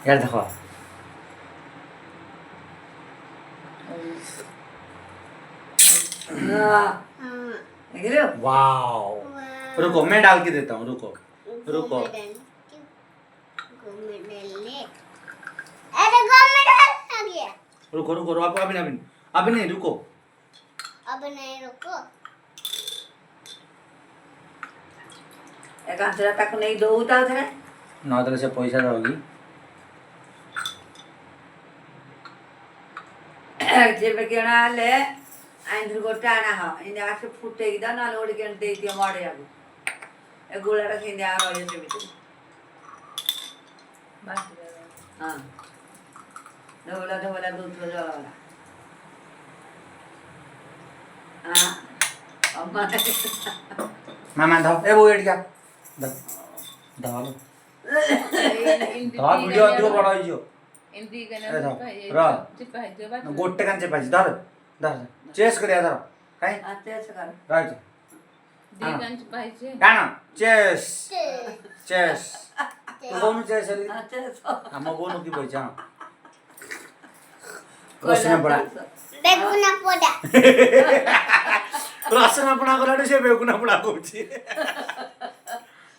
यार देखो वाओ रुको मैं डाल के देता हूँ रुको रुको रुको रुको रुको अभी अभी अभी नहीं रुको अब नहीं रुको एकांशरा ताको नहीं दो उतार करे नौ तरह से पैसा दोगी जेबे केना ले आंध्र गोटे आना हो इंदे आके फुटे इदा ना लोड के दे दिया मारे आगु ए गोला रख इंदे आ रहे से बिच हां ढोला दूध तो जला वाला हां अम्मा मामा धाओ ए वो एड क्या धाओ लो धाओ वीडियो अधिक बड़ा हो जो इंदी ए धाओ रा गोटे कांचे पाहिजे धर धर चेस करूया धर काय आता असं कर राईट दिगंज पाहिजे गाणं चेस चेस तू कोण चेस आली आता हम बोनो की पाहिजे हां रसना पडा बेगुना पोडा रसना पडा गलाडे से बेगुना पडा कहूची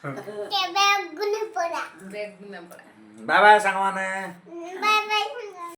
के बेगुना पोडा बेग न पडा बाय बाय सांगवाने बाय बाय